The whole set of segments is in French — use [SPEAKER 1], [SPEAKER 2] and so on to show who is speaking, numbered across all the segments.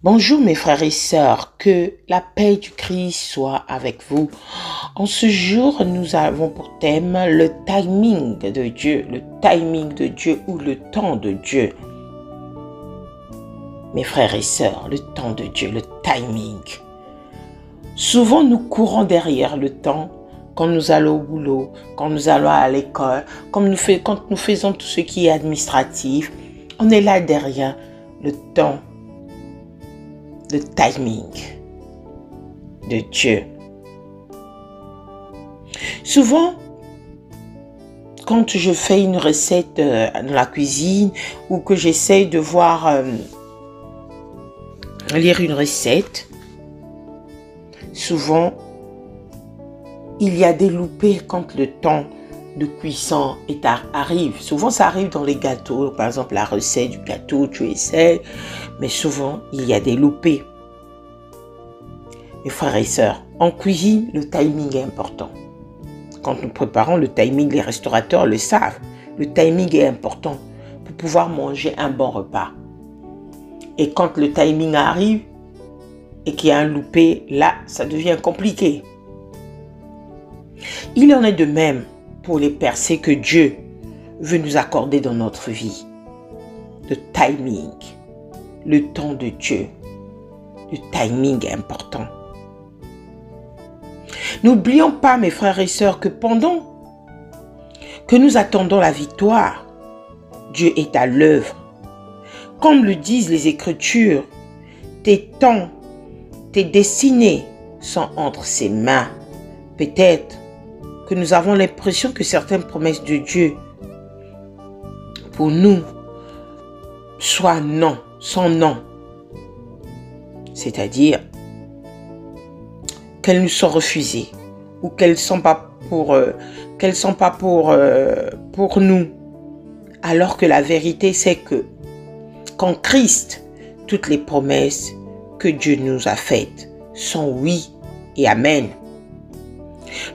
[SPEAKER 1] Bonjour mes frères et sœurs, que la paix du Christ soit avec vous. En ce jour, nous avons pour thème le timing de Dieu ou le temps de Dieu. Mes frères et sœurs, le temps de Dieu, le timing. Souvent nous courons derrière le temps quand nous allons au boulot, quand nous allons à l'école, quand nous faisons tout ce qui est administratif. On est là derrière le temps. Le timing de Dieu. Souvent, quand je fais une recette dans la cuisine ou que j'essaye de lire une recette, souvent, il y a des loupés quand le temps de cuisson arrive. Souvent, ça arrive dans les gâteaux. Par exemple, la recette du gâteau, tu essaies, mais souvent, il y a des loupés. Mes frères et sœurs, en cuisine, le timing est important. Quand nous préparons le timing, les restaurateurs le savent. Le timing est important pour pouvoir manger un bon repas. Et quand le timing arrive et qu'il y a un loupé, là, ça devient compliqué. Il en est de même pour les percées que Dieu veut nous accorder dans notre vie. Le timing, le temps de Dieu, le timing est important. N'oublions pas, mes frères et sœurs, que pendant que nous attendons la victoire, Dieu est à l'œuvre. Comme le disent les Écritures, tes temps, tes destinées sont entre ses mains. Peut-être que nous avons l'impression que certaines promesses de Dieu pour nous sont non. C'est-à-dire qu'elles nous sont refusées ou qu'elles ne sont pas pour nous. Alors que la vérité, c'est que qu'en Christ, toutes les promesses que Dieu nous a faites sont oui et amen.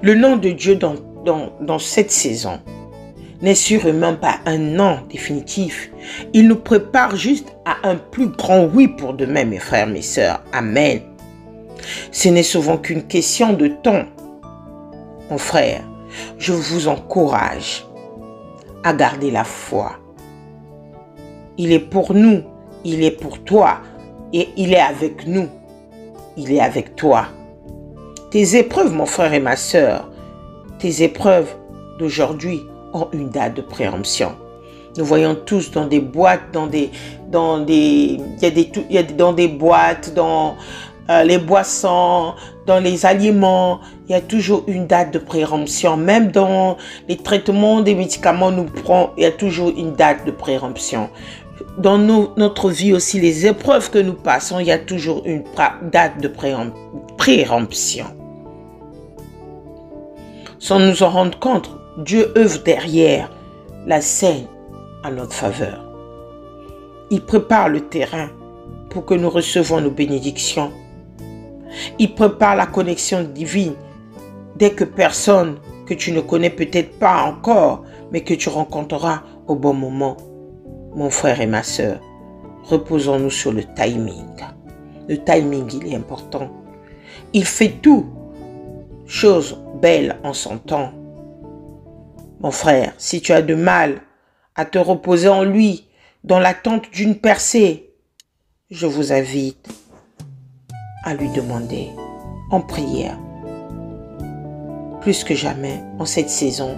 [SPEAKER 1] Le nom de Dieu dans cette saison n'est sûrement pas un non définitif. Il nous prépare juste à un plus grand oui pour demain, mes frères, mes sœurs. Amen. Ce n'est souvent qu'une question de temps. Mon frère, je vous encourage à garder la foi. Il est pour nous, il est pour toi et il est avec nous. Il est avec toi. Tes épreuves, mon frère et ma sœur, tes épreuves d'aujourd'hui ont une date de préemption. Nous voyons tous dans des boîtes, dans les boîtes, dans les boissons, dans les aliments, il y a toujours une date de préemption. Même dans les traitements des médicaments, il y a toujours une date de préemption. Dans notre vie aussi, les épreuves que nous passons, il y a toujours une date de préemption. Sans nous en rendre compte, Dieu œuvre derrière la scène à notre faveur. Il prépare le terrain pour que nous recevons nos bénédictions. Il prépare la connexion divine dès que personne que tu ne connais peut-être pas encore, mais que tu rencontreras au bon moment. Mon frère et ma sœur, reposons-nous sur le timing. Le timing, il est important. Il fait tout, chose belle en son temps. Mon frère, si tu as de mal à te reposer en lui, dans l'attente d'une percée, je vous invite à lui demander en prière. Plus que jamais, en cette saison,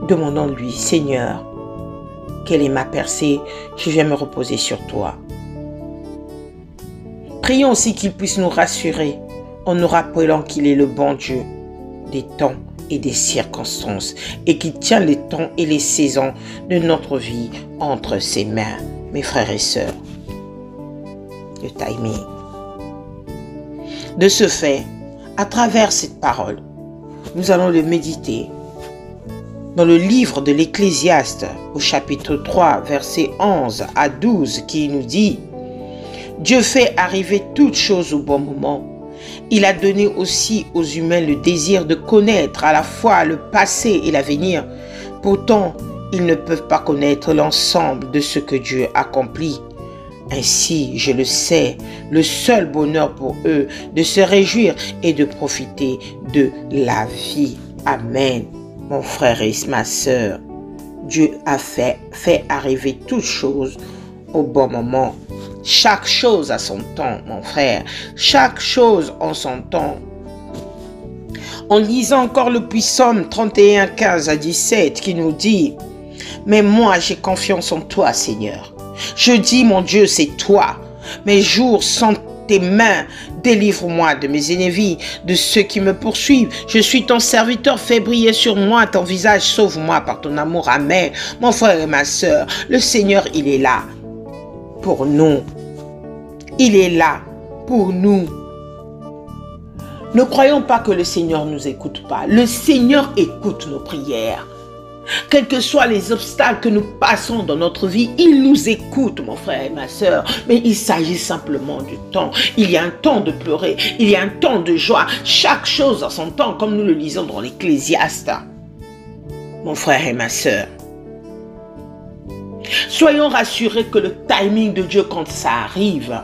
[SPEAKER 1] demandons-lui, Seigneur, quelle est ma percée? Je viens me reposer sur toi. Prions aussi qu'il puisse nous rassurer en nous rappelant qu'il est le bon Dieu des temps et des circonstances et qu'il tient les temps et les saisons de notre vie entre ses mains. Mes frères et sœurs, le timing. De ce fait, à travers cette parole, nous allons le méditer dans le livre de l'Ecclésiaste au chapitre 3, versets 11 à 12 qui nous dit « Dieu fait arriver toutes choses au bon moment. Il a donné aussi aux humains le désir de connaître à la fois le passé et l'avenir. Pourtant, ils ne peuvent pas connaître l'ensemble de ce que Dieu accomplit. Ainsi, je le sais, le seul bonheur pour eux de se réjouir et de profiter de la vie. Amen. Mon frère et ma sœur, Dieu a fait arriver toutes choses au bon moment. Chaque chose a son temps, mon frère. Chaque chose en son temps. En lisant encore le Psaume 31, 15 à 17 qui nous dit « Mais moi, j'ai confiance en toi, Seigneur. Je dis, mon Dieu, c'est toi. Mes jours sont tes mains. Délivre-moi de mes ennemis, de ceux qui me poursuivent. Je suis ton serviteur, fais briller sur moi ton visage, sauve-moi par ton amour. Amen. » Mon frère et ma sœur, le Seigneur, il est là pour nous. Il est là pour nous. Ne croyons pas que le Seigneur ne nous écoute pas. Le Seigneur écoute nos prières. Quels que soient les obstacles que nous passons dans notre vie, il nous écoute, mon frère et ma sœur. Mais il s'agit simplement du temps. Il y a un temps de pleurer, il y a un temps de joie. Chaque chose a son temps, comme nous le lisons dans l'Ecclésiaste. Mon frère et ma sœur, soyons rassurés que le timing de Dieu, quand ça arrive,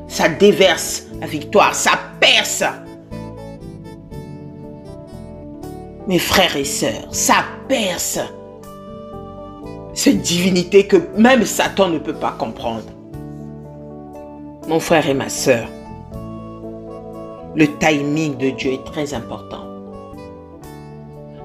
[SPEAKER 1] ça déverse la victoire, ça perce. Mes frères et sœurs, ça perce cette divinité que même Satan ne peut pas comprendre. Mon frère et ma sœur, le timing de Dieu est très important.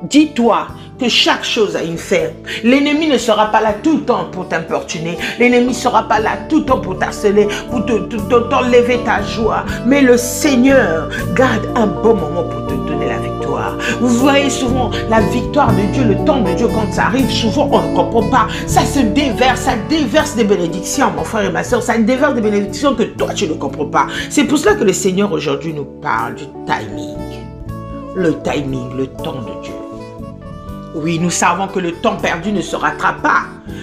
[SPEAKER 1] Dis-toi que chaque chose a une fin. L'ennemi ne sera pas là tout le temps pour t'importuner. L'ennemi ne sera pas là tout le temps pour t'harceler, pour t'enlever ta joie. Mais le Seigneur garde un bon moment pour te donner la victoire. Vous voyez souvent la victoire de Dieu, le temps de Dieu, quand ça arrive, souvent on ne comprend pas. Ça se déverse, ça déverse des bénédictions, mon frère et ma soeur. Ça déverse des bénédictions que toi tu ne comprends pas. C'est pour cela que le Seigneur aujourd'hui nous parle du timing. Le timing, le temps de Dieu. Oui, nous savons que le temps perdu ne se rattrape pas.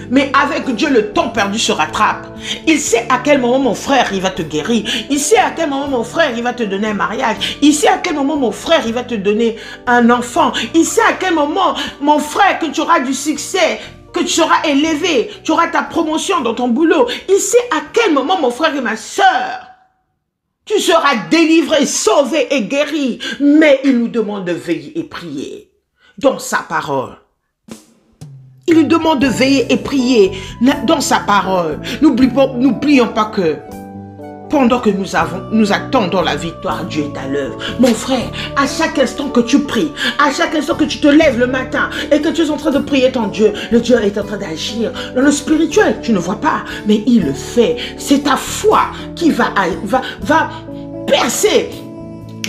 [SPEAKER 1] Mais avec Dieu, le temps perdu se rattrape. Il sait à quel moment, mon frère, il va te guérir. Il sait à quel moment, mon frère, il va te donner un mariage. Il sait à quel moment, mon frère, il va te donner un enfant. Il sait à quel moment, mon frère, que tu auras du succès, que tu seras élevé, tu auras ta promotion dans ton boulot. Il sait à quel moment, mon frère et ma soeur, tu seras délivré, sauvé et guéri. Mais il nous demande de veiller et prier dans sa parole. Il nous demande de veiller et prier dans sa parole. N'oublions pas que pendant que nous attendons la victoire, Dieu est à l'œuvre. Mon frère, à chaque instant que tu pries, à chaque instant que tu te lèves le matin et que tu es en train de prier ton Dieu, le Dieu est en train d'agir dans le spirituel. Tu ne vois pas, mais il le fait. C'est ta foi qui va percer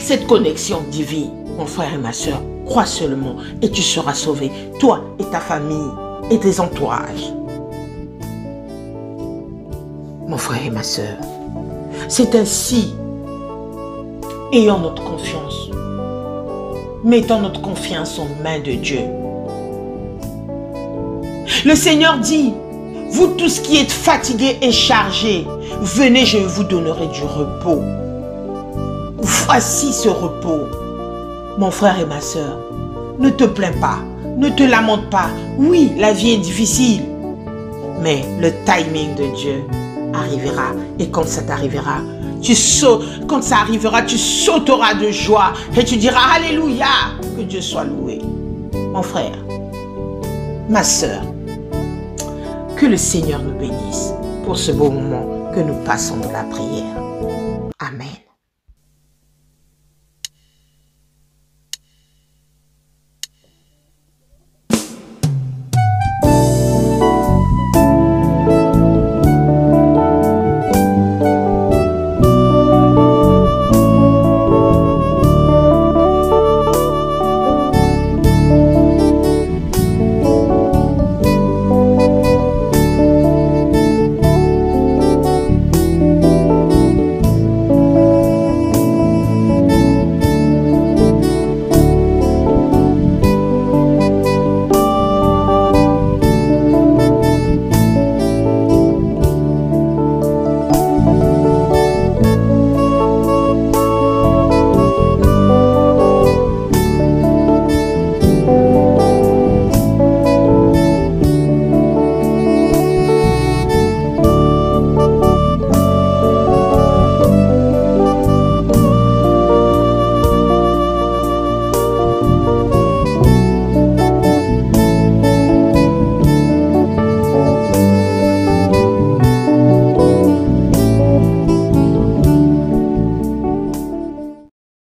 [SPEAKER 1] cette connexion divine. Mon frère et ma soeur, crois seulement et tu seras sauvé, toi et ta famille et tes entourages. Mon frère et ma soeur, c'est ainsi, ayons notre confiance, mettons notre confiance en main de Dieu. Le Seigneur dit, vous tous qui êtes fatigués et chargés, venez, je vous donnerai du repos. Voici ce repos. Mon frère et ma soeur, ne te plains pas, ne te lamente pas. Oui, la vie est difficile, mais le timing de Dieu arrivera. Et quand ça t'arrivera, quand ça arrivera, tu sauteras de joie et tu diras Alléluia, que Dieu soit loué. Mon frère, ma soeur, que le Seigneur nous bénisse pour ce beau moment que nous passons dans la prière. Amen.